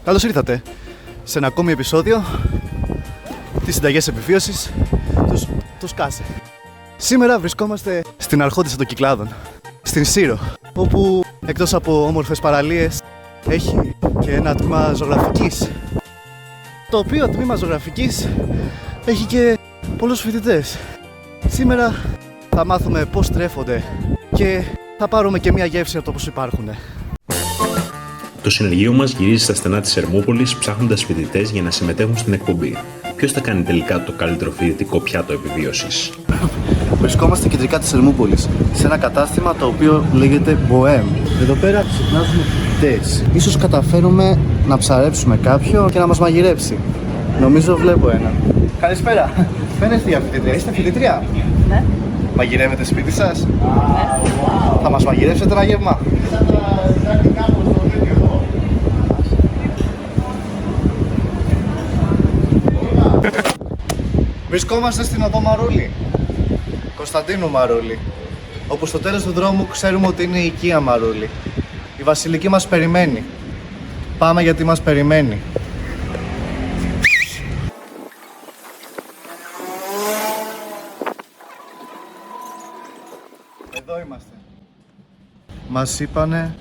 Καλώς ήρθατε σε ένα ακόμη επεισόδιο της συνταγές επιβίωσης του Σκάσε. Σήμερα βρισκόμαστε στην Αρχόντισσα των Κυκλάδων, στην Σύρο, όπου εκτός από όμορφες παραλίες έχει και ένα τμήμα ζωγραφικής, το οποίο τμήμα ζωγραφικής έχει και πολλούς φοιτητές. Σήμερα θα μάθουμε πώς τρέφονται και θα πάρουμε και μια γεύση από το πώς υπάρχουν. Το συνεργείο μας γυρίζει στα στενά της Ερμούπολης ψάχνοντας φοιτητές για να συμμετέχουν στην εκπομπή. Ποιος θα κάνει τελικά το καλύτερο φοιτητικό πιάτο επιβίωσης? Βρισκόμαστε κεντρικά της Ερμούπολης, σε ένα κατάστημα το οποίο λέγεται Bohem. Εδώ πέρα συχνάζουν φοιτητές. Ίσως καταφέρουμε να ψαρέψουμε κάποιον και να μας μαγειρέψει. Νομίζω βλέπω ένα. Καλησπέρα. Φαίνεστε για φοιτητρία. Είστε φοιτητρία? Ναι. Μαγειρεύετε σπίτι σας? Ναι. Θα μας μαγειρέψετε ένα γεύμα? Βρισκόμαστε στην οδό Μαρούλη, Κωνσταντίνου Μαρούλη, όπου στο τέλος του δρόμου ξέρουμε ότι είναι η οικία Μαρούλη. Η βασιλική μας περιμένει. Πάμε γιατί μας περιμένει. Εδώ είμαστε. Μας είπανε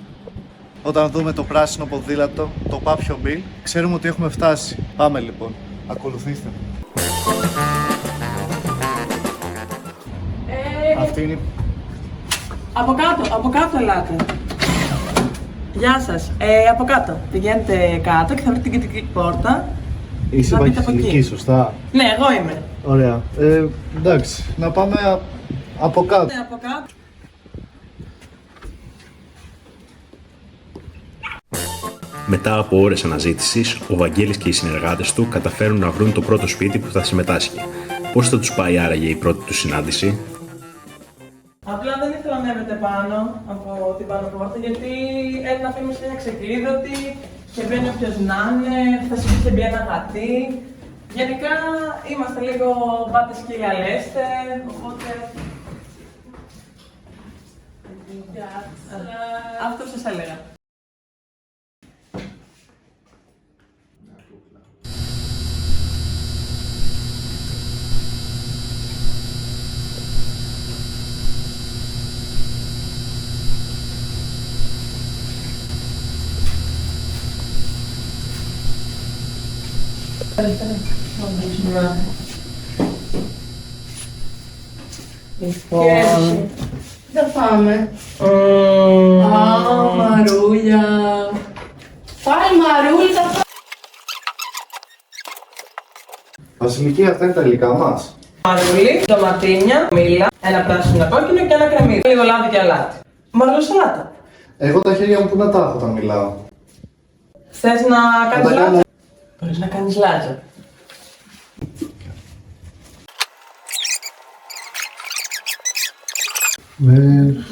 όταν δούμε το πράσινο ποδήλατο, το Πάπιο Μπιλ, ξέρουμε ότι έχουμε φτάσει. Πάμε λοιπόν, ακολουθήστε. Αυτή είναι... Από κάτω ελάτε. Γεια σας. Από κάτω. Πηγαίνετε κάτω και θα βρείτε την κεντρική πόρτα. Είσαι βασιλική, σωστά? Ναι, εγώ είμαι. Ωραία. Εντάξει, να πάμε από κάτω. Ναι, από κάτω. Μετά από ώρες αναζήτησης, ο Βαγγέλης και οι συνεργάτες του καταφέρουν να βρουν το πρώτο σπίτι που θα συμμετάσχει. Πώς θα τους πάει άραγε η πρώτη του συνάντηση? Απλά δεν ήθελα να έβρετε πάνω από την πάνω πόρτα, γιατί ένα αφήνουμε σε μια ξεκλείδωτη και μπαίνει όποιος να είναι, θα σου μπει ένα γατί. Γενικά είμαστε λίγο πάτε σκύλια λέστε, οπότε... Αυτό σας έλεγα. Λοιπόν, θα πάμε. Μαρούλια. Πάει Μαρούλη, θα πάμε. Βασιλική, αυτά είναι τα υλικά μας. Μαρούλι, ντοματίνια, μήλα, ένα πράσινο κόκκινο και ένα κρεμμύδι. Λίγο λάδι και αλάτι. Μαρουλοσαλάτα. Εγώ τα χέρια μου που να τα έχω όταν μιλάω. Θες να κάνεις τα κάνω. λάτζα? Μπορείς να κάνεις λάτζα. Δεν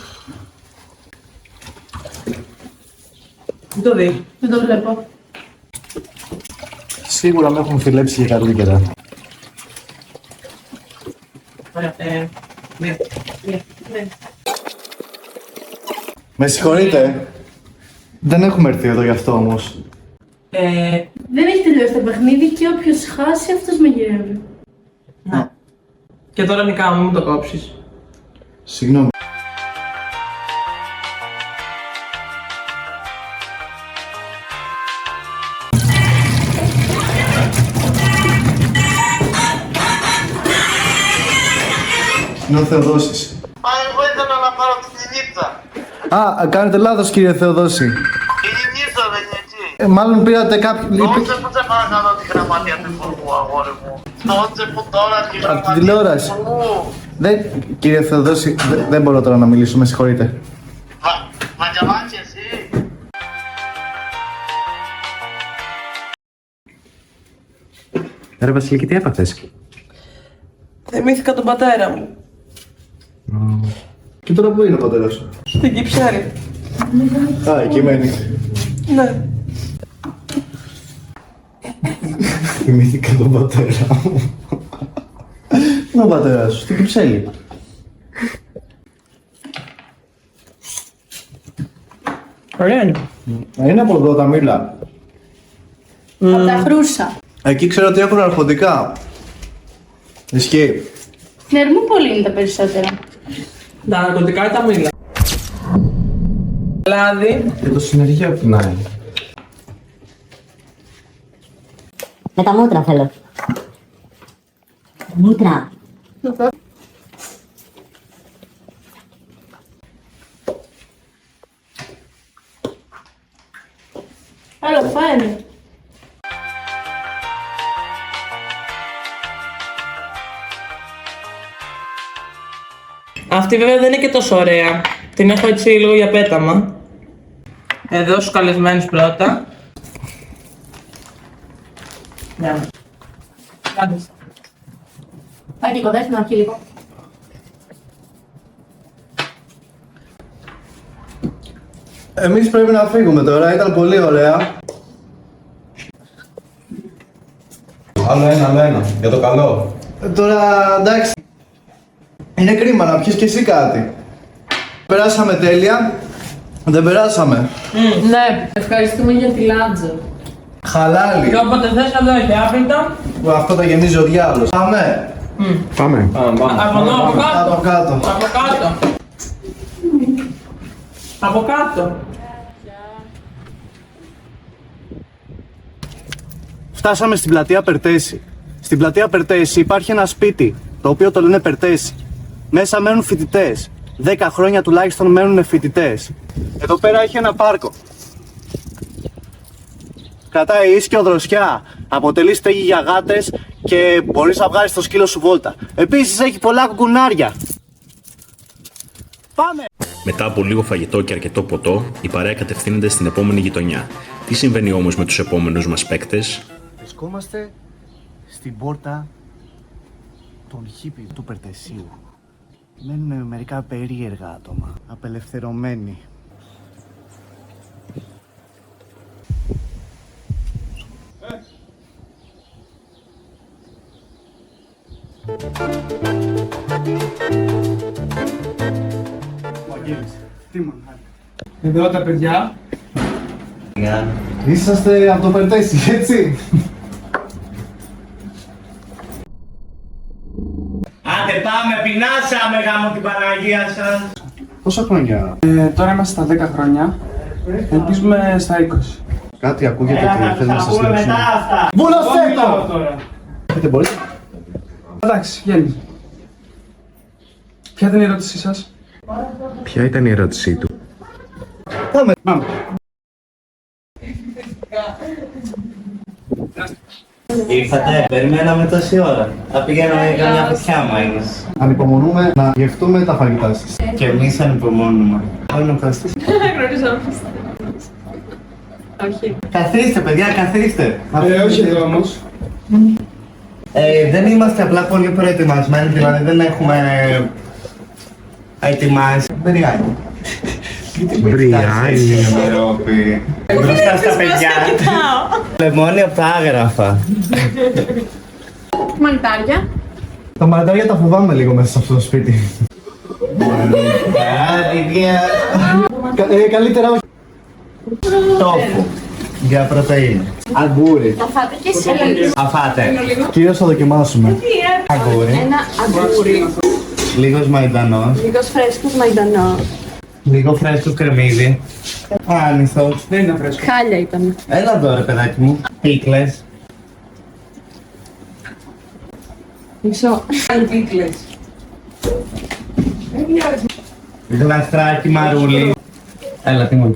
το δει. Δεν το βλέπω. Σίγουρα με έχουν φιλέψει για καλύτερα. Ωραία. Ναι. Με συγχωρείτε. Δεν έχουμε έρθει εδώ γι' αυτό όμως. Δεν έχει τελειώσει το παιχνίδι και όποιος χάσει αυτός μαγειρεύει. Ναι. Και τώρα Νικά μου το κόψεις. Συγγνώμη. Είναι ο Θεοδόσης. Εγώ ήθελα να πάρω τη Λινίτσα. Α, κάνετε λάθος κύριε Θεοδόση. Η Λινίτσα δεν είναι εκεί. Μάλλον πήρατε κάποιο... Τότσε που σε παρακαλώ τη γραμματεία του Υπουργού, αγόρι μου. Τότσε που τώρα τη Από γραμματεία την τηλεόραση. του Υπουργού. Κύριε Θεοδόση, δεν μπορώ τώρα να μιλήσω, με συγχωρείτε. Μα διαβάσει εσύ. Ρε Βασιλική, τι έπαθες? Θυμήθηκα τον πατέρα μου. Και τώρα πού είναι ο πατέρας σου? Στην Κυψέλη. Α, εκεί μένει. Ναι. Θυμήθηκα τον πατέρα μου. Είναι ο πατέρας σου, στην Κυψέλη. Ωραία είναι. Είναι από εδώ τα μήλα. Από τα Χρούσα. Εκεί ξέρω ότι έχουν αρχοντικά. Ισχύει. Στην Ερμούπολη είναι τα περισσότερα. Τα ναρκωτικά ή τα μήλα. Λάδι. Και το συνεργείο απ' την άλλη. Με τα μούτρα θέλω. Μούτρα. Άλλο φάνε. Αυτή βέβαια δεν είναι και τόσο ωραία. Την έχω έτσι λίγο για πέταμα. Εδώ στους καλεσμένους πρώτα. Γεια. Κάντε. Πάει και κοντά στην αρχή λίγο. Εμείς πρέπει να φύγουμε τώρα, ήταν πολύ ωραία. Άλλο ένα. Για το καλό. Τώρα εντάξει. Είναι κρίμα να πιεις και εσύ κάτι. Περάσαμε τέλεια. Δεν περάσαμε. Ναι, ευχαριστούμε για τη λάτζα. Χαλάλι. Και όποτε θες εδώ έχει άπλυτα. Αυτό τα γεμίζει ο διάολος. Πάμε. Πάμε. Από εδώ, από κάτω. Από κάτω. Από κάτω. Από κάτω. Φτάσαμε στην πλατεία Περτέση. Στην πλατεία Περτέση υπάρχει ένα σπίτι, το οποίο το λένε Περτέση. Μέσα μένουν φοιτητές. 10 χρόνια τουλάχιστον μένουν φοιτητές. Εδώ πέρα έχει ένα πάρκο. Κρατάει ίσκιο δροσιά. Αποτελεί στέγη για γάτες και μπορείς να βγάλεις το σκύλο σου βόλτα. Επίσης έχει πολλά κουκουνάρια. Πάμε! Μετά από λίγο φαγητό και αρκετό ποτό, η παρέα κατευθύνεται στην επόμενη γειτονιά. Τι συμβαίνει όμως με τους επόμενους μας παίκτες? Βρισκόμαστε στην πόρτα των χίπι του Περτεσίου. Μένουν μερικά περίεργα άτομα, απελευθερωμένοι. Εδώ τα παιδιά. Είσαστε από το Περτέσι, έτσι? Άντε πάμε, πεινάσαμε γάμο την Παναγία σας. Πόσα χρόνια? Τώρα είμαστε στα 10 χρόνια. Ελπίζουμε στα 20. Κάτι ακούγεται ότι θέλει να σας πούμε δείξουν. μετά αυτά. Βούλωσέ το! Τώρα. Έχετε μπορείτε? Εντάξει, βγαίνει. Ποια ήταν η ερώτησή σας? Ποια ήταν η ερώτησή του? Πάμε. Ήρθατε, περιμέναμε τόση ώρα. Θα πηγαίνουμε για καμιά φωτιά μάγες. Ανυπομονούμε να γευτούμε τα φαγητά σας. Και εμείς ανυπομονούμε. Είναι ο Κωστής. Γνωριζόμαστε. Όχι. Καθίστε παιδιά, καθίστε. Όχι εδώ όμως. Δεν είμαστε απλά πολύ προετοιμασμένοι, δηλαδή δεν έχουμε ετοιμάσει. Μπριάνι. Μπριάνι. Μπροστά στα παιδιά. Λεμόνι από τα άγραφα. Μανιτάρια. Τα μαντάρια τα φοβάμαι λίγο μέσα σε αυτό το σπίτι. Καλύτερα όχι. Τόφου. Για πρωτεΐνη. Αγκούρι. Θα φάτε και εσείς. Αφάτε. Κυρίως θα δοκιμάσουμε. Αγκούρι. Ένα αγκούρι. Λίγος μαϊντανός. Λίγος φρέσκος μαϊντανό. Λίγο φρέσκο κρεμμύδι. Άνηθος. Δεν είναι φρέσκο. Χάλια ήταν. Έλα εδώ ρε παιδάκι μου. Πίκλες. Μισό. Πίκλες. Γλαστράκι μαρούλι. Έλα τι μου.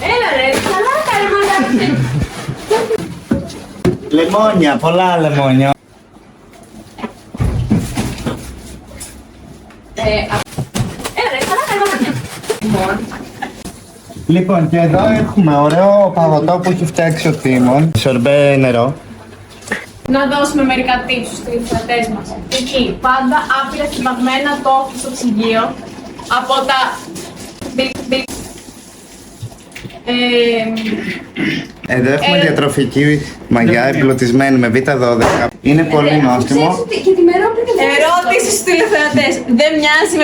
Έλα ρε, καλά καλή. Λεμόνια, πολλά λεμόνια. Έλα ρε, καλά καλή. Λοιπόν, και εδώ έχουμε ωραίο παγωτό που έχει φτιάξει ο Τίμων. Σορμπέ νερό. Να δώσουμε μερικά tips στους τηλεθεατές μας. Εκεί, πάντα άπειρα θυμαγμένα τόφου στο ψυγείο από τα... Εδώ έχουμε διατροφική μαγιά εμπλουτισμένη με β12. Είναι πολύ νόστιμο. Και τη μέρα που ερώτηση στους τηλεθεατές. Δεν μοιάζει με...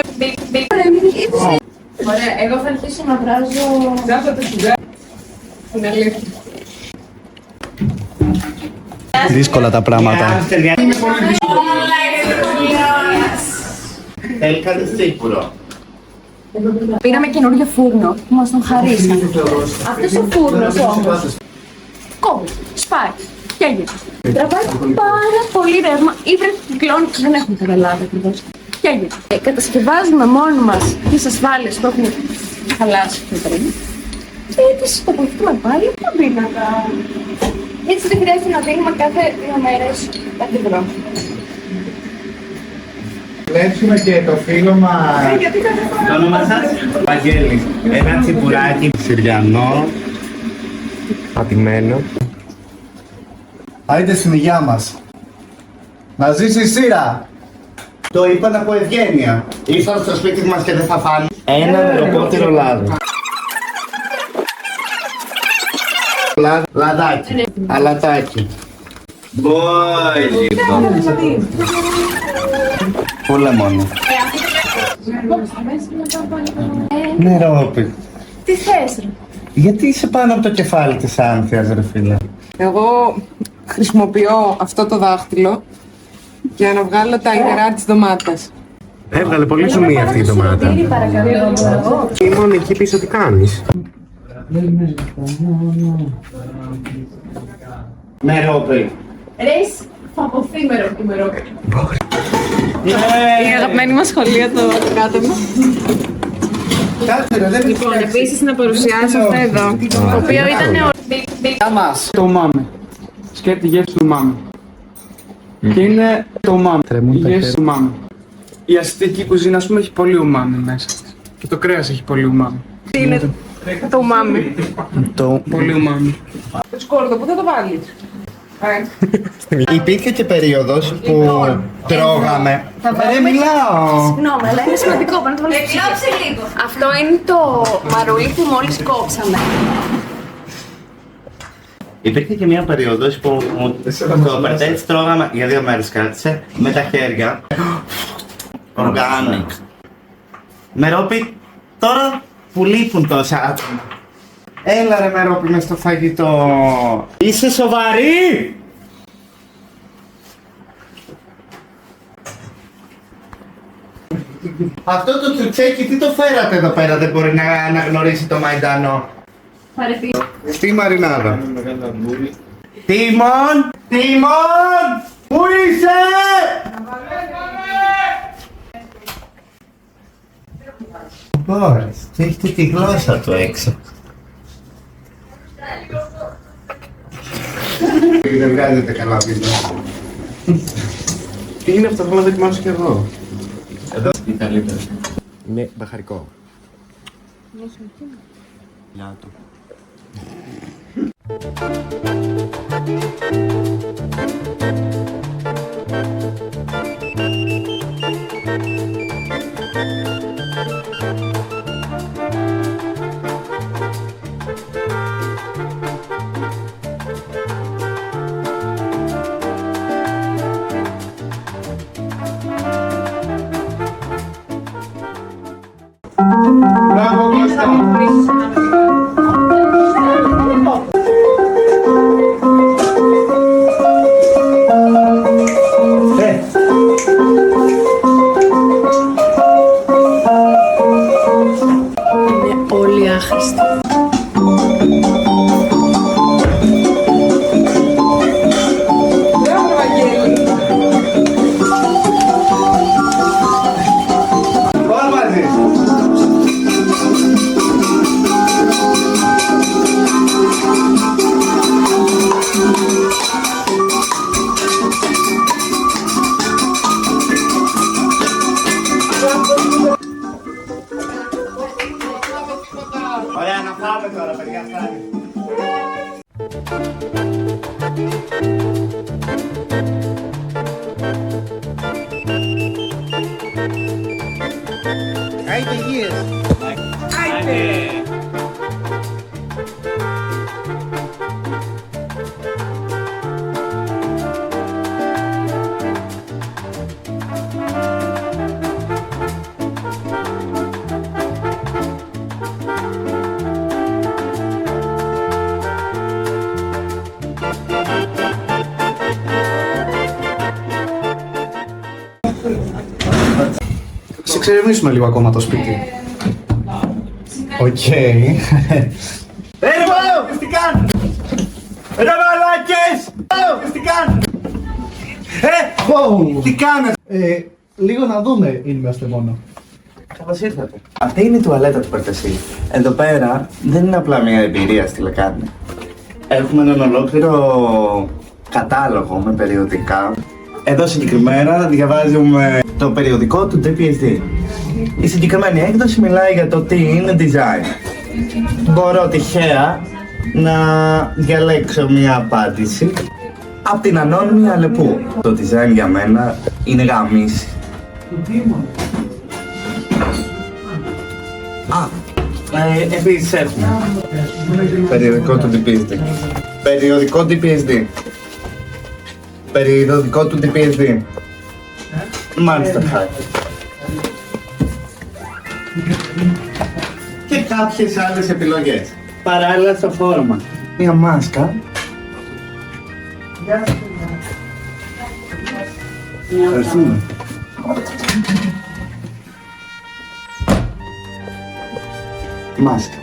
Ωραία, εγώ θα αρχίσω να βράζω... Την αλήθεια. δύσκολα τα πράγματα. Θέλει κάτι σίγουρο. Πήραμε καινούριο φούρνο που μας τον χαρίσαν. Αυτός ο φούρνος όμως κόβει, σπάει, καίγεται. Τραβάει πάρα πολύ ρεύμα ή βρέχει κυκλώνει, δεν έχουμε καταλάβει ακριβώς. Καίγεται. Κατασκευάζουμε μόνοι μας τις ασφάλειες που έχουν χαλάσει πριν και τις τοποθετούμε πάλι από τον πίνακα. Έτσι δεν χρειάζεται να δίνουμε κάθε 2 μέρες κάτι ευρώ. Κλέψουμε και το φίλο μας. Το όνομα σας? Βαγγέλη. Ένα τσιπουράκι συριανό. Πατημένο. Άιντε στην υγειά μας. Να ζήσει η σύρα. Το είπαν από ευγένεια. Ήρθαν στο σπίτι μας και δεν θα φάνε ένα νεροκότερο λάδι. Λαδάκι. Αλατάκι. Μπόι λοιπόν. Πολλά μόνο. Νερόπι. Τι θες ρε? Γιατί είσαι πάνω από το κεφάλι της Άνθιας ρε φίλε? Εγώ χρησιμοποιώ αυτό το δάχτυλο για να βγάλω τα υγρά της ντομάτας. Έβγαλε πολύ ζουμί αυτή η ντομάτα. Ήμουν εκεί πίσω τι κάνεις? Νερόπι. Ρες, θα αποθεί μερόπι. Η αγαπημένη μας σχολεία το κάτω μου. Λοιπόν, επίσης να παρουσιάσω αυτό εδώ, το οποίο ήταν το ουμάμι. Σκέτη γεύση του ουμάμι. Και είναι το ουμάμι, η γεύση του ουμάμι. Η ασιατική κουζίνα, ας πούμε, έχει πολύ ουμάμι μέσα της. Και το κρέας έχει πολύ ουμάμι. Τι είναι το ουμάμι? Πολύ ουμάμι. Σκόρδο, πού θα το βάλεις? Υπήρχε και περίοδος που τρώγαμε. Δεν μιλάω. Συγγνώμη, αλλά είναι σημαντικό, πρέπει να το βάλουμε. λίγο. Αυτό είναι το μαρούλι που μόλις κόψαμε. Υπήρχε και μια περίοδος που το περτέτσι τρώγαμε για 2 μέρες κράτησε με τα χέρια. Organic. Μερόπι, τώρα που λείπουν τόσα άτομα. Έλα ρε Μερόπι μες στο φαγητό. Είσαι σοβαρή? Αυτό το τσουτσέκι τι το φέρατε εδώ πέρα, δεν μπορεί να αναγνωρίσει το Μαϊντανό? Στη μαρινάδα. Τίμον! Τίμον! Πού είσαι? Μπορείς, και έχετε τη γλώσσα του έξω. Δεν βγάζετε καλά πίσω. Τι είναι αυτό, θέλω να δοκιμάσω και εγώ. Εδώ είναι καλύτερα. Είναι μπαχαρικό. Μπράβο Κώστα! Είναι όλοι άχρηστοι. Ωραία, να πάμε τώρα, παιδιά, φτάνει. Άιντε γύρω. Άιντε. εξερευνήσουμε λίγο ακόμα το σπίτι. Οκ. Ρε μαλάκες, τι κάνουν! Ρε μαλάκες! Τι κάνουν! Τι κάνετε! Λίγο να δούμε, είμαστε μόνο. Καλώς ήρθατε. Αυτή είναι η τουαλέτα του Περτεσί. Εδώ πέρα δεν είναι απλά μια εμπειρία στη λεκάνη. Έχουμε έναν ολόκληρο κατάλογο με περιοδικά. Εδώ συγκεκριμένα διαβάζουμε το περιοδικό του DPSD. Η συγκεκριμένη έκδοση μιλάει για το τι είναι design. Μπορώ τυχαία να διαλέξω μια απάντηση από την ανώνυμη Αλεπού. Το design για μένα είναι γαμίση. Επίσης έχουμε περιοδικό του DPSD. Περιοδικό DPSD. Περιοδικό του DPSD. Μάλιστα, χάρη. Και κάποιες άλλες επιλογές. Παράλληλα στο φόρμα. Μια μάσκα. Ευχαριστούμε. Μάσκα.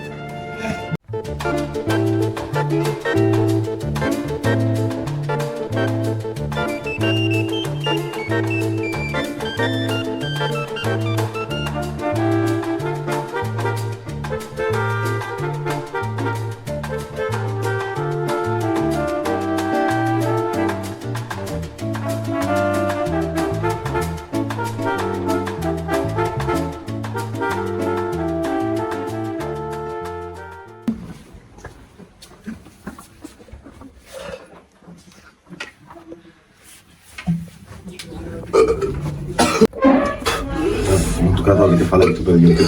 Του κρατάω το κεφαλάκι του παιδιού του,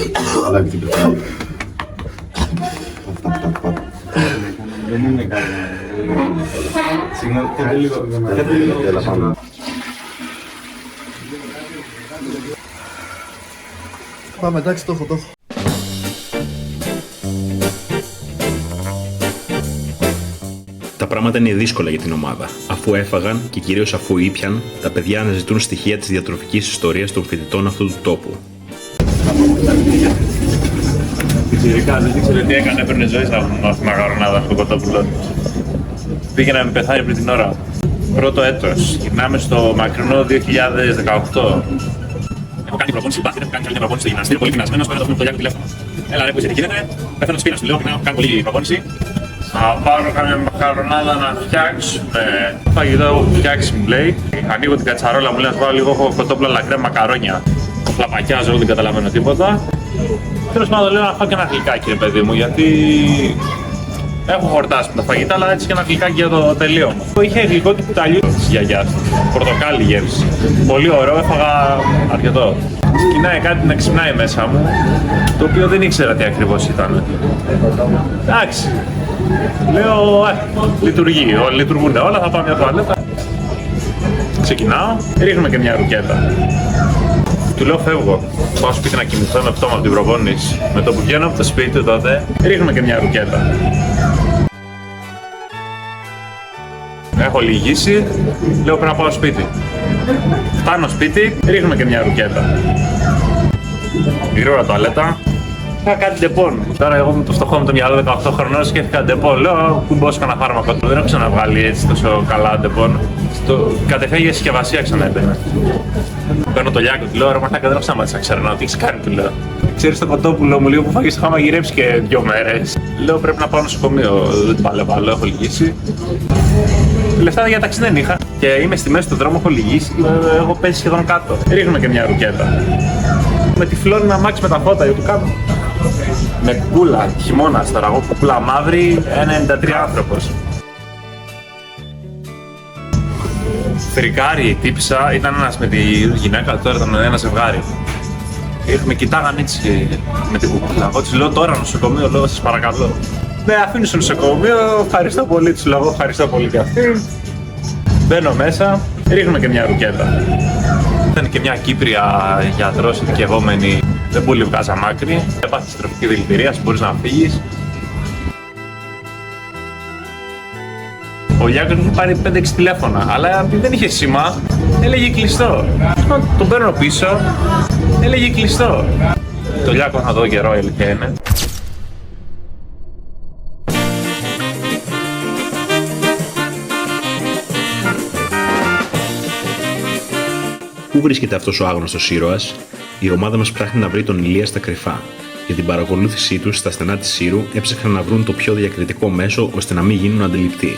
αλλά και την κεφαλάκι. Δεν είναι κάτι. Συγγνώμη, κάτω λίγο. Έλα πάμε. Πάμε, εντάξει, το έχω. Τα πράγματα είναι δύσκολα για την ομάδα, αφού έφαγαν και κυρίως αφού ήπιαν, τα παιδιά αναζητούν στοιχεία της διατροφικής ιστορίας των φοιτητών αυτού του τόπου. Φυσικά δεν ήξερε τι έκανε, έπαιρνε ζωή στη μακαρονάδα με τον κοτόπουλο. Πήγε να με πεθάνει πριν την ώρα. Πρώτο έτος, γυρνάμε στο μακρινό 2018. Έχω κάνει προπόνηση, έχω κάνει καλή προπόνηση στο γυμναστήριο, πολύ πεινασμένος, πέρα το φίλο του τηλέφωνο. Έλα ρε, που είσαι τι γίνεται, πέθανα της πείνας, του λέω, έχω κάνει πολύ προπόνηση. Να πάρω καμία μακαρονάδα να φτιάξουμε. Φαγητό έχω φτιάξει, μου λέει. Ανοίγω την κατσαρόλα, μου λέει να σου βάλω λίγο κοτόπουλα λακρέα μακαρόνια. Φλαπακιάζω, δεν καταλαβαίνω τίποτα. Τέλος πάντων, λέω να φάω και ένα γλυκάκι, ρε παιδί μου, γιατί έχω χορτάσει με τα φαγητά, αλλά έτσι και ένα γλυκάκι για το τελείωμα. Είχε γλυκό του κουταλιού της γιαγιάς, πορτοκάλι γεύση. Πολύ ωραίο, έφαγα αρκετό. Ξεκινάει κάτι να ξυπνάει μέσα μου, το οποίο δεν ήξερα τι ακριβώς ήταν. Εντάξει. Λέω, λειτουργεί, λειτουργούν όλα, θα πάω μια τουαλέτα. Ξεκινάω, ρίχνουμε και μια ρουκέτα. Του λέω φεύγω, πάω σπίτι να κοιμηθώ με πτώμα από την προπόνηση. Με το που βγαίνω από το σπίτι τότε, ρίχνουμε και μια ρουκέτα. Έχω λυγίσει, λέω πρέπει να πάω σπίτι. Φτάνω σπίτι, ρίχνουμε και μια ρουκέτα. Γρήγορα τουαλέτα. Είχα κάτι ντεπών. Τώρα εγώ με το φτωχό με το μυαλό 18 χρονών σκέφτηκα ντεπών. Λέω που μπω κανένα φάρμακο. Δεν έχω ξαναβγάλει έτσι τόσο καλά ντεπών. Κατευθείαν για συσκευασία ξαναέμπαινε. Παίρνω το λιάκο, του λέω ρε μαλάκα, δεν έχω σταματήσει να ξέρω τι έχεις κάνει, του λέω. Ξέρεις το κοτόπουλο μου, λίγο που φάγες, είχα μαγειρέψει και 2 μέρες. Λέω πρέπει να πάω νοσοκομείο, δεν την παλεύω άλλο, έχω λυγίσει. Λεφτά για ταξί δεν είχα και είμαι στη μέση του δρόμου, έχω λυγίσει και έχω πέσει σχεδόν κάτω. Ρίχνουμε και μια ρουκέτα. Με τυφλώνει να αμάξι με τα φώτα για του κάτω. Με κουκούλα, χειμώνας τώρα, εγώ κουκούλα μαύρη, 1,93 άνθρωπος. Φρικάρι η τύπισσα, ήταν ένας με τη γυναίκα, τώρα ήταν ένα ζευγάρι. Με κοιτάγαν έτσι με την κουκούλα. Εγώ τους λέω τώρα νοσοκομείο, λέω σας παρακαλώ. Ναι, αφήνω στο νοσοκομείο, ευχαριστώ πολύ, τους λέω, ευχαριστώ πολύ και αυτή. Μπαίνω μέσα, ρίχνουμε και μια ρουκέτα. Ήταν και μια Κύπρια γιατρός ειδικευόμενη, δεν πολύ βγάζα μάκρη. Έπαθες τροφική δηλητηρία, μπορείς να φύγεις. Ο Γιάκος μου είχε πάρει 5-6 τηλέφωνα, αλλά επειδή δεν είχε σήμα, έλεγε κλειστό. Τον παίρνω πίσω, Έλεγε κλειστό. Το Λιάκο θα δω καιρό, η αλήθεια είναι. Πού βρίσκεται αυτός ο άγνωστος ήρωας? Η ομάδα μας ψάχνει να βρει τον Ηλία στα κρυφά. Για την παρακολούθησή τους στα στενά της Σύρου έψαχναν να βρουν το πιο διακριτικό μέσο ώστε να μην γίνουν αντιληπτοί.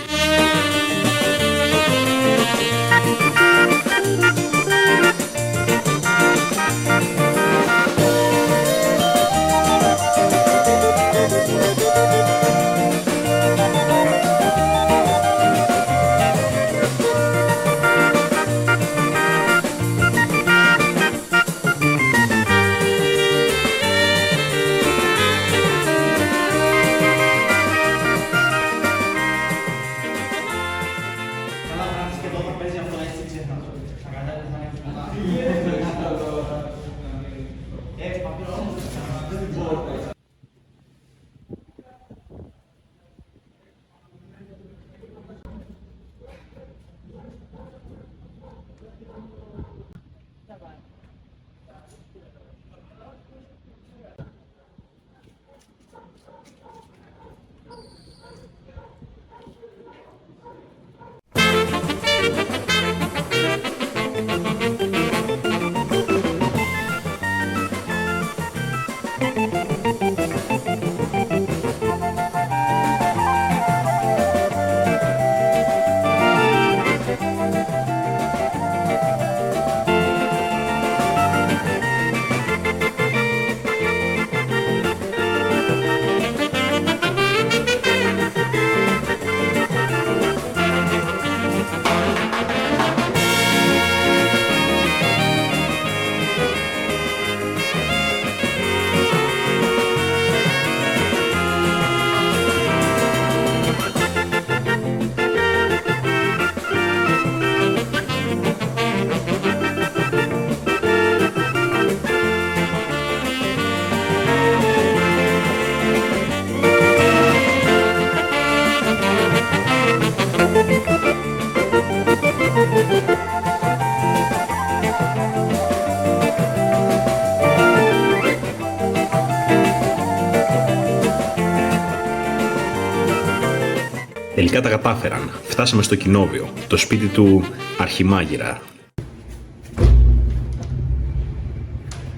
Τελικά τα κατάφεραν. Φτάσαμε στο κοινόβιο, το σπίτι του Αρχιμάγειρα.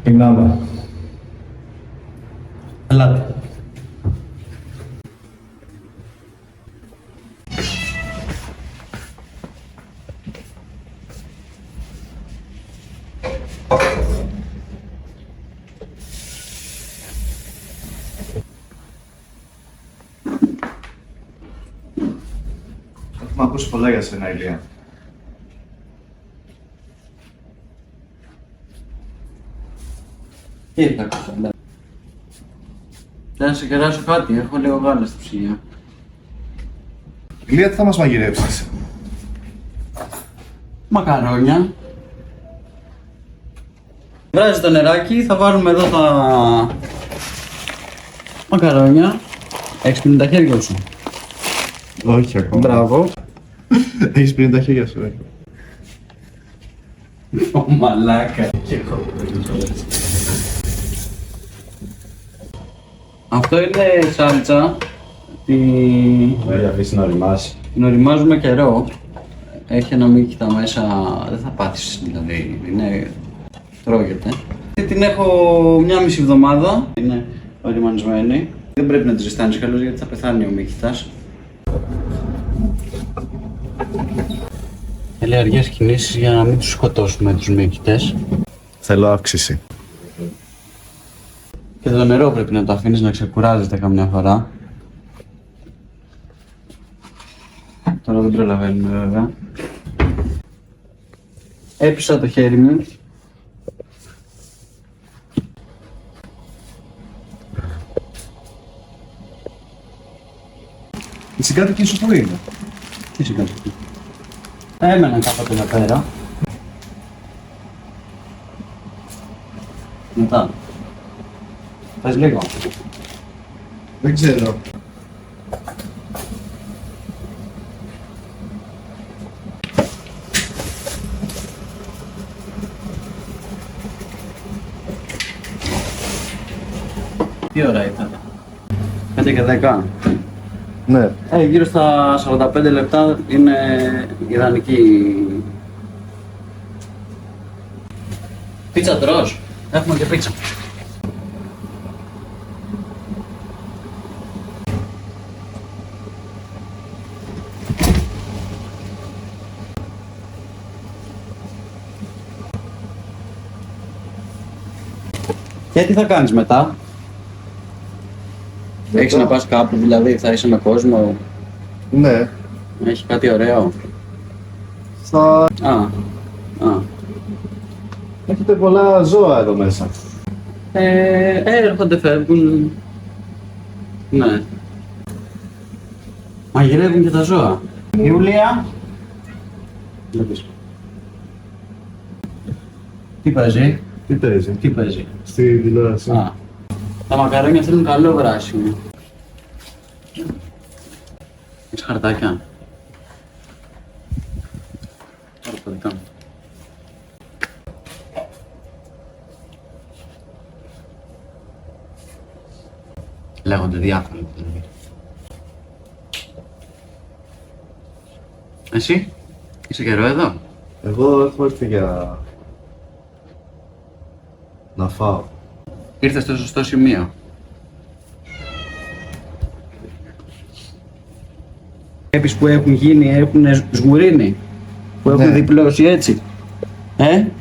Πεινάμε. Ελάτε. Έχουμε ακούσει πολλά για σένα, Ηλία. Τι θα ακούσω, εντάξει. Θα σε κεράσω κάτι, έχω λίγο γάλα στο ψυγείο. Ηλία, τι θα μας μαγειρέψεις? Μακαρόνια. Βράζει το νεράκι, θα βάλουμε εδώ τα μακαρόνια. Έχεις πλύνει τα χέρια σου? Όχι ακόμα. Μπράβο. Έχεις πλύνει τα χέρια σου, Ω μαλάκα. Αυτό είναι σάλτσα. Ωραία, αφήσει να οριμάσει. Την οριμάζουμε καιρό. Έχει ένα μύκητα μέσα, δεν θα πάθεις δηλαδή, είναι... τρώγεται. Την έχω μια μισή εβδομάδα, είναι οριμανισμένη. Δεν πρέπει να τη ζεστάνεις καλώς γιατί θα πεθάνει ο μύκητας. Θέλει αργές κινήσεις για να μην τους σκοτώσουμε τους μύκητες. Θέλω αύξηση. Και το νερό πρέπει να το αφήνεις να ξεκουράζεται καμιά φορά. Τώρα δεν προλαβαίνουμε βέβαια. Έπεισα το χέρι μου. Η συγκάτοικη σου πού είναι? Τι συγκάτοικη? Έμεναν κάποτε εδώ πέρα. Μετά. Θες λίγο? Δεν ξέρω. Τι ώρα ήταν? 5 και 10. Ναι. Γύρω στα 45 λεπτά είναι ιδανική. Πίτσα τρως? Έχουμε και πίτσα. Και τι θα κάνεις μετά? Έχεις να πας κάπου, δηλαδή θα είσαι με κόσμο? Ναι. Έχει κάτι ωραίο? Θα... Α. Έχετε πολλά ζώα εδώ μέσα. Έρχονται, φεύγουν. Ναι. Μαγειρεύουν και τα ζώα. Ιούλια. Τι παίζει? Τι παίζει? Στη τηλεόραση. Τα μακαρόνια θέλουν καλό βράσιμο. Έχεις χαρτάκια? Τώρα το δικά μου. Λέγονται διάφορα. Εσύ, είσαι καιρό εδώ? Εγώ έχω έρθει για... να φάω. Ήρθες στο σωστό σημείο. Βλέπεις που έχουν γίνει, έχουν σγουρίνει, που έχουν διπλώσει έτσι.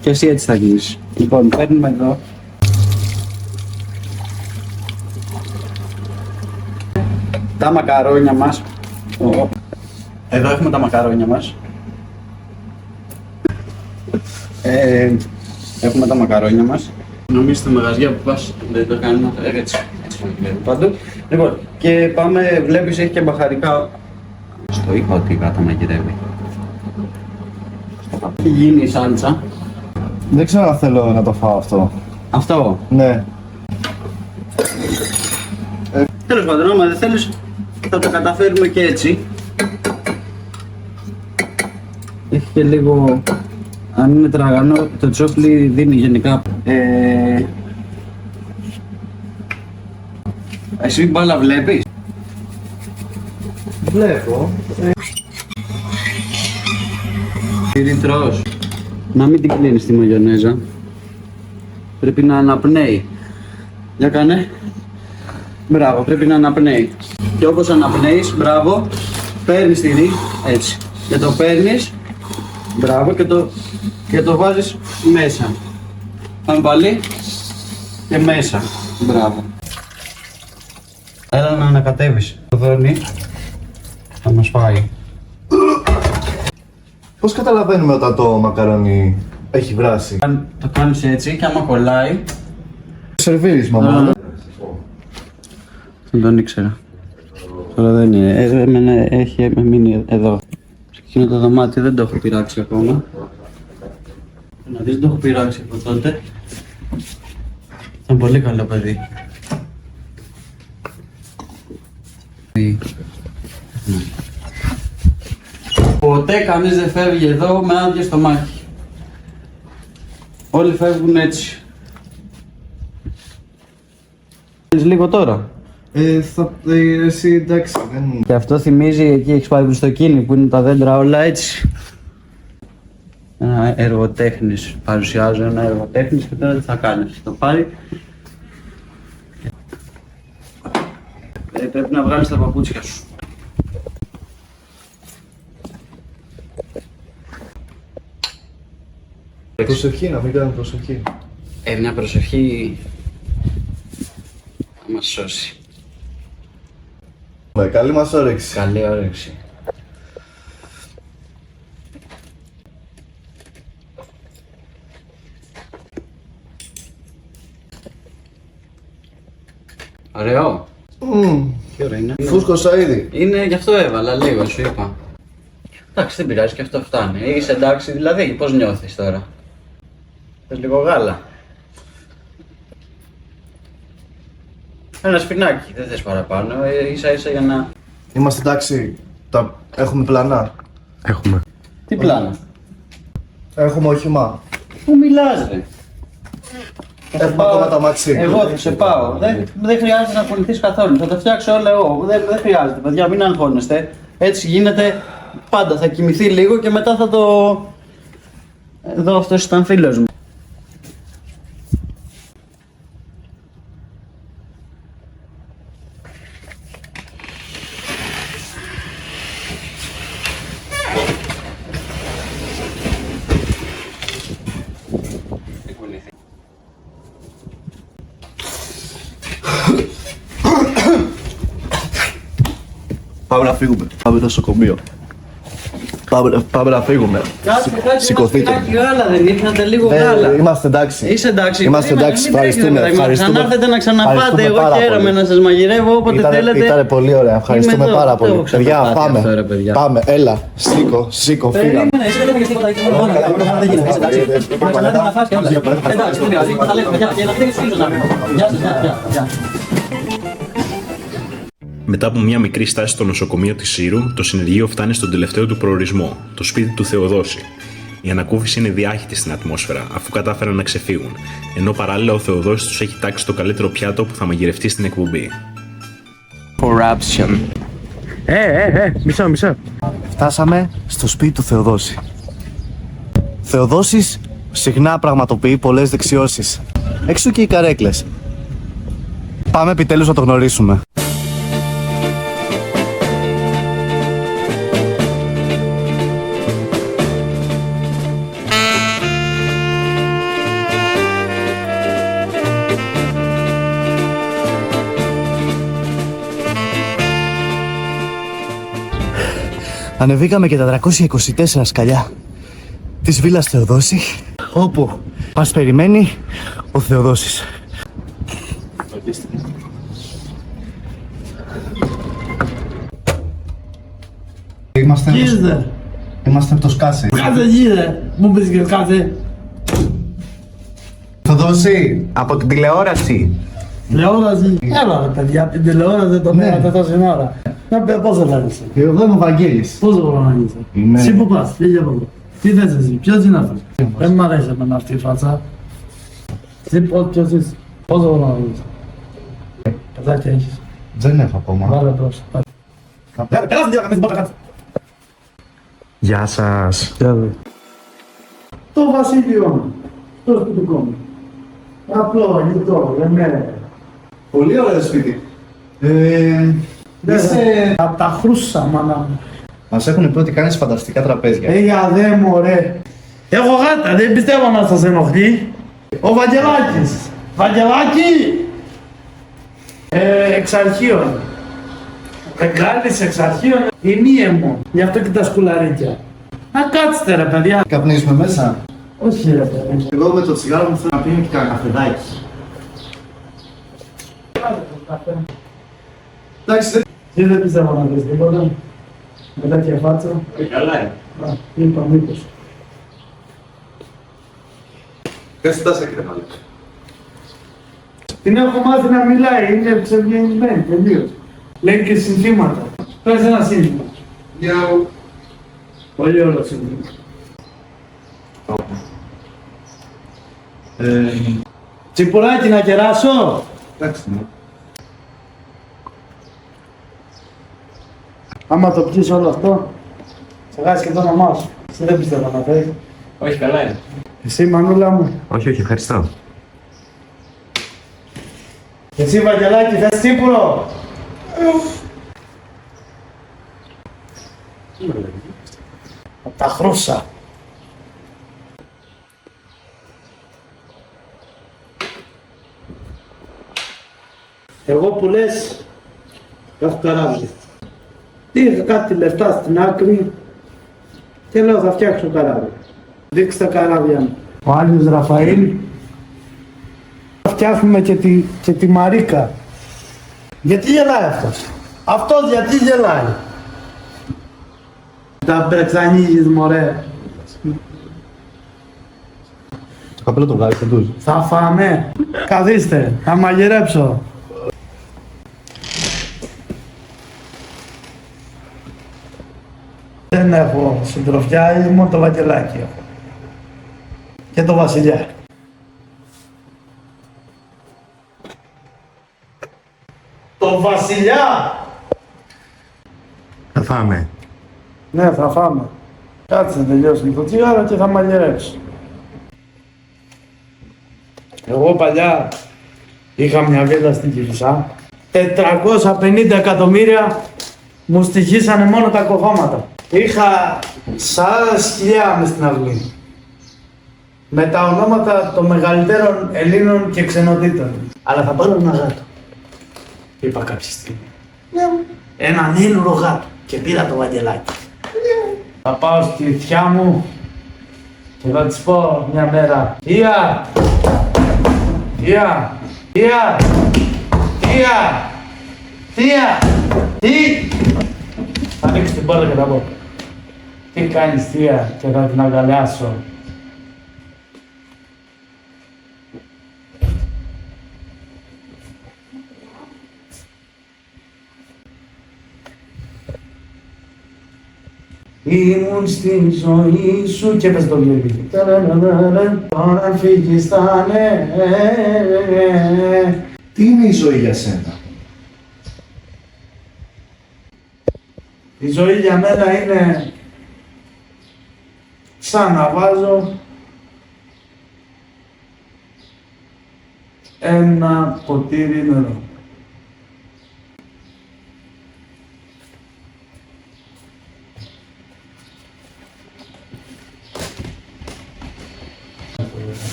Και εσύ έτσι θα γίνεις. Λοιπόν, παίρνουμε εδώ. Τα μακαρόνια μας. Εδώ έχουμε τα μακαρόνια μας. Έχουμε τα μακαρόνια μας. Νομίζω στα μαγαζιά που πας δεν το κάνουν έτσι. Πάντου. Λοιπόν, και πάμε, βλέπεις έχει και μπαχαρικά. Στο είπα ότι η γάτα μαγειρεύει. Έχει γίνει η σάλτσα. Δεν ξέρω αν θέλω να το φάω αυτό. Αυτό. Ναι. Τέλος πάντων, άμα δεν θέλεις θα το καταφέρουμε και έτσι. Έχει και λίγο... Αν είναι τραγανό, το τσόφλι δίνει γενικά. Εσύ μπάλα βλέπεις? Βλέπω. Τι τρως? Να μην την κλείνεις τη μαγιονέζα. Πρέπει να αναπνέει. Για κάνε. Μπράβο, πρέπει να αναπνέει. Και όπως αναπνέεις, μπράβο, παίρνεις τη ρί, έτσι. Και το παίρνεις, μπράβο, και το βάζεις μέσα. Πάμε πάλι. Και μέσα. Μπράβο. Έλα να ανακατεύεις. Το δόνι θα μας φάει. Πώς καταλαβαίνουμε όταν το μακαρόνι έχει βράσει? Το κάνεις έτσι και άμα κολλάει... Σερβίρισμα μόνο. Δεν τον ήξερα. Τώρα δεν είναι. Εμένα έχει μείνει εδώ. Σε εκείνο το δωμάτιο δεν το έχω πειράξει ακόμα. Να δεις, δεν το έχω πειράξει από τότε. Ήταν πολύ καλό παιδί. Ποτέ κανείς δεν φεύγει εδώ με άδειο στομάχι. Όλοι φεύγουν έτσι. Λίγο τώρα. Εσύ εντάξει, δεν... Και αυτό θυμίζει, εκεί έχεις πάει μπροστοκίνη που είναι τα δέντρα όλα έτσι. Ένα εργοτέχνης, παρουσιάζω ένα εργοτέχνης και τώρα τι θα κάνεις, θα το πάρει. Πρέπει να βγάλεις τα παπούτσια σου. Προσευχή, να μην κάνουμε προσευχή. Μια προσευχή θα μας σώσει. Με καλή μας όρεξη. Καλή όρεξη. Ωραίο. Τι ωραίο είναι. Φούσκωσα ήδη. Είναι, γι' αυτό έβαλα λίγο, σου είπα. Εντάξει, δεν πειράζει και αυτό φτάνει. Είσαι εντάξει δηλαδή, πώς νιώθεις τώρα? Θες λίγο γάλα? Ένα σπινάκι, δεν θες παραπάνω, ίσα ίσα για να... Είμαστε εντάξει, έχουμε πλανά. Έχουμε. Τι πλάνα? Έχουμε όχημα. Πού μιλάς ρε? Εγώ θα σε πάω. Δεν χρειάζεται να ακολουθείς καθόλου. Θα τα φτιάξω όλα εγώ. Δεν χρειάζεται, παιδιά, μην αγχώνεστε. Έτσι γίνεται πάντα. Θα κοιμηθεί λίγο και μετά θα το. Εδώ αυτός ήταν φίλος μου. Πάμε να φύγουμε. Πάμε στο νοσοκομείο. Πάμε να φύγουμε. Σηκωθείτε. Γάλα δεν ήρθατε, λίγο γάλα. Είμαστε εντάξει. Είσαι εντάξει. Είμαστε εντάξει. Ευχαριστούμε. Ξανάρθετε να ξαναπάτε. Εγώ χαίρομαι να σας μαγειρεύω όποτε θέλετε. Ήταν πολύ ωραία. Ευχαριστούμε πάρα πολύ. Παιδιά, πάμε. Πάμε. Έλα. Σήκω. Φύγαμε. Μετά από μια μικρή στάση στο νοσοκομείο της Σύρου, το συνεργείο φτάνει στον τελευταίο του προορισμό, το σπίτι του Θεοδόση. Η ανακούφιση είναι διάχυτη στην ατμόσφαιρα, αφού κατάφεραν να ξεφύγουν, ενώ παράλληλα ο Θεοδόσης τους έχει τάξει το καλύτερο πιάτο που θα μαγειρευτεί στην εκπομπή. Corruption. Μισό. Φτάσαμε στο σπίτι του Θεοδόση. Θεοδόσης συχνά πραγματοποιεί πολλές δεξιώσεις. Έξω και οι καρέκλες. Πάμε επιτέλους να το γνωρίσουμε. Ανεβήκαμε και τα 324 σκαλιά της βίλας Θεοδόση, όπου μας περιμένει ο Θεοδόσης. Είμαστε από το Σκάσε. Κάτσε γύρε, μου βρίσκεις κάτσε. Θεοδόση, από την τηλεόραση. Τηλεόραση. Έλα ρε παιδιά, την τηλεόραση δεν το πέρατε τόση ώρα. Πόσο λέγεσαι. Εγώ είμαι ο Βαγγέλης. Πόσο προγραμματίζεσαι. Εσύ που πας, πήγε από εδώ. Τι θες εσύ, ποιος είναι αυτός. Δεν μ' αρέσει εμένα αυτή η φάτσα. Εσύ ποιος είσαι, πόσο προγραμματίζεσαι. Παιδάκια έχεις. Δεν έχω ακόμα. Βάλε μπρος. Γεια σας. Το βασίλειο μου, το σπιτικό μου. Απλό, λιτό, δεν. Πολύ ωραίο σπίτι. Απ' τα χρούσα, μάνα μου. Μας έχουν πει ότι κάνεις φανταστικά τραπέζια. Για δε μου ρε. Έχω γάτα, δεν πιστεύω να σας ενοχλεί. Ο Βαγγελάκης. Βαγγελάκη! Εξ αρχείων. Εγκάλης εξ αρχείων. Ημίαιμο. Γι' αυτό και τα σκουλαρίκια. Να κάτσετε ρε παιδιά. Καπνίζουμε μέσα. Όχι ρε παιδιά. Εγώ με το τσιγάρο μου θέλω να πίνω και κανένα καφεδάκι. Εντάξει, Εσύ δεν πιστεύω να δεις τίποτα. Με τέτοια φάτσα. Καλά είναι. Είπα μήπως. κάτσε τάσα κύριε Μάλη. Την έχω μάθει να μιλάει, είναι ψευγενισμένη, τελείως. Λέει και συνθήματα. Πες ένα σύνθημα. Γιαου. Πολύ ωραίο σύνθημα. Τσιπουράκι να κεράσω. Εντάξει, ναι. Άμα το πιείς όλο αυτό, θα χάσεις και το όνομά σου. Εσύ δεν πιστεύω να θέλει. Όχι, καλά είναι. Εσύ Μανούλα μου. Όχι, ευχαριστώ. Εσύ Βαγγελάκη, θες τσίπουρο. Απ' τα χρούσα. Εγώ που λες, έχω καράβι. Είχα κάτι λεφτά στην άκρη και λέω θα φτιάξω καράβι. Δείξτε τα καράβια μου. Ο Άγιος Ραφαήλ. Θα φτιάχνουμε και τη Μαρίκα. Γιατί γελάει αυτός. Αυτός γιατί γελάει. Τα μπρεξανίζεις μωρέ. Το καπέλο το βγάλεις, δεν του. Θα φάμε. Καθίστε, θα μαγειρέψω. Δεν έχω συντροφιά, μόνο το Βαγγελάκι έχω. Και το Βασιλιά. βασιλιά! Θα φάμε. Ναι, θα φάμε. Κάτσε να τελειώσει το τσιγάρο και θα μαγειρέψω. Εγώ παλιά είχα μια βίλα στην Κυφισά. 450 εκατομμύρια μου στοιχήσανε μόνο τα κοχώματα. Είχα 40 σκυλιά μες στην αυλή. Με τα ονόματα των μεγαλύτερων Ελλήνων και ξενοτήτων. Αλλά θα πάρω ένα γάτο. Είπα κάποια στιγμή. Έναν Έλληνο γάτο. Και πήρα το Βαγγελάκι. Θα πάω στη θιά μου και θα της πω μια μέρα: Θεία! Θεία! Θεία! Θεία! Θεία! Τι! Θα ανοίξει την πόρτα και θα πω: Τι κάνεις θεία? Και θα την αγκαλιάσω. Ήμουν στην ζωή σου και πες το βλέπει. Τώρα φύγεις θα ναι. Τι είναι η ζωή για σένα? Η ζωή για μένα είναι σαν να βάζω ένα ποτήρι νερό.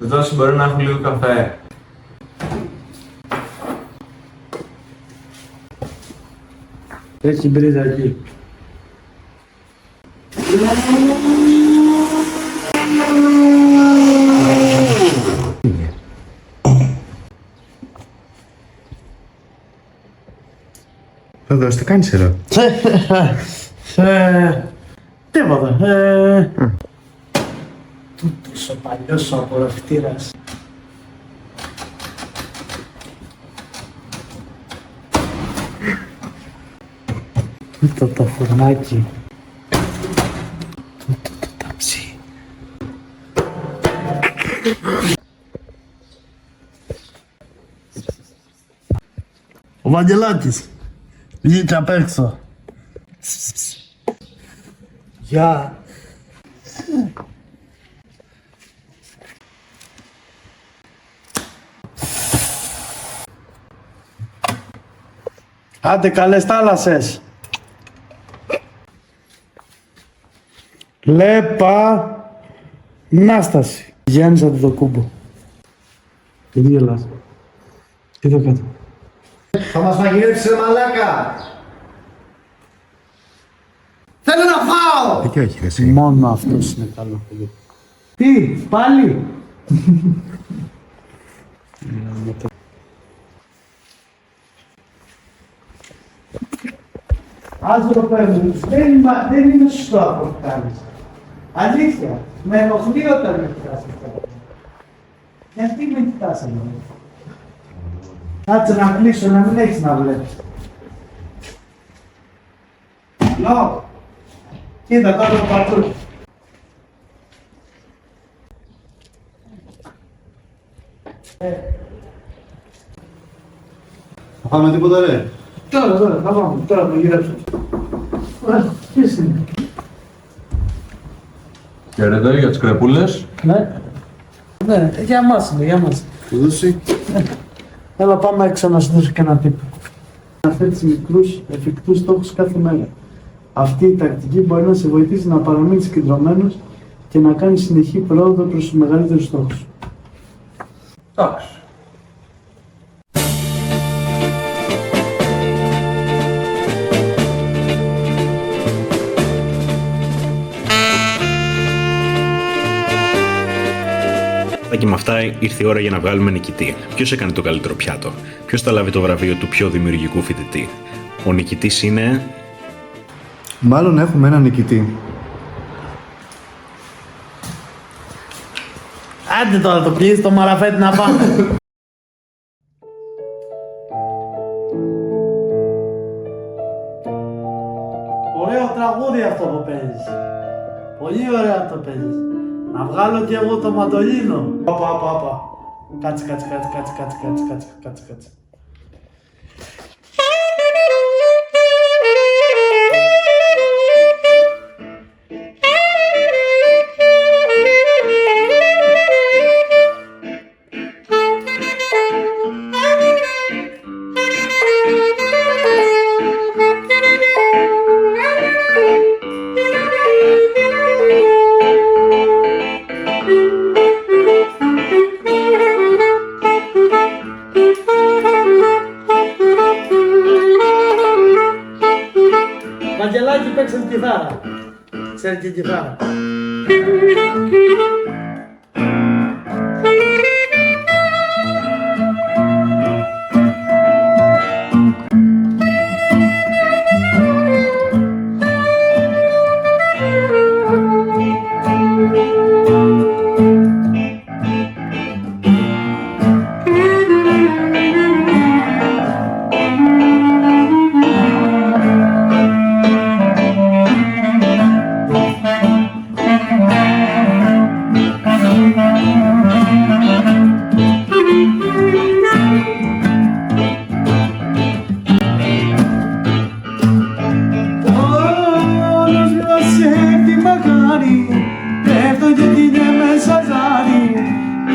Εδώ μπορεί να έχω λίγο καφέ. Έχει μπρίζα εκεί. Θοδωρή, τι κάνεις εδώ? Τίποτα. Τούτος ο παλιός ο απορροφητήρας. Τούτο το φουρνάκι. Τούτο το ταψί. Ο Βαγγελάκης βγήκε απ' έξω. Γεια. Άντε καλές θάλασσες. Λέπα Νάσταση. Γιάννης Αντιδοκούμπο. Τι γελάς? Τι το κάτω? Θα μας μαγειρέψεις ρε μαλάκα! Θέλω να φάω! Τι όχι εσύ? Μόνο αυτός είναι καλό. Τι, πάλι? Άζω το παίρνω. Δεν είναι σωστό αυτό που κάνεις. Αλήθεια. Με ενοχλεί όταν με κοιτάς αυτό. Γιατί με κοιτάς εδώ? Κάτσε να κλείσω, να μην έχεις να βλέπεις. Καλό. Κοίτα τώρα το πατρούκι. Θα πάμε τίποτα ρε? Τώρα, θα πάμε. Τώρα το γυρέψω. Ποιος είναι? Χαίρετε για τις κρεπούλες. Ναι. Ναι, για μας είναι, για μας. Του δώσει. Έλα πάμε έξω να σου δώσω και ένα τύπο. Να θέτεις μικρούς, εφικτούς στόχους κάθε μέρα. Αυτή η τακτική μπορεί να σε βοηθήσει να παραμείνεις κεντρωμένος και να κάνεις συνεχή πρόοδο προς τους μεγαλύτερους στόχους. Εντάξει. Και με αυτά ήρθε η ώρα για να βγάλουμε νικητή. Ποιος έκανε το καλύτερο πιάτο? Ποιος θα λάβει το βραβείο του πιο δημιουργικού φοιτητή? Ο νικητής είναι... Μάλλον έχουμε έναν νικητή. Άντε τώρα το κλείσει το μαραφέτη να πάμε. τραγούδι αυτό που παίζεις. Πολύ ωραία το παίζεις. Να βγάλω κι εγώ το μαντολίνο. Παπα. Κάτσε. Βαγγελάκη, παίξε την κιθάρα. Ξέρει και κιθάρα.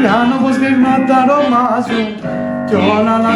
Πιάνω πως γυρνά τα αρώμα σου κι όλα να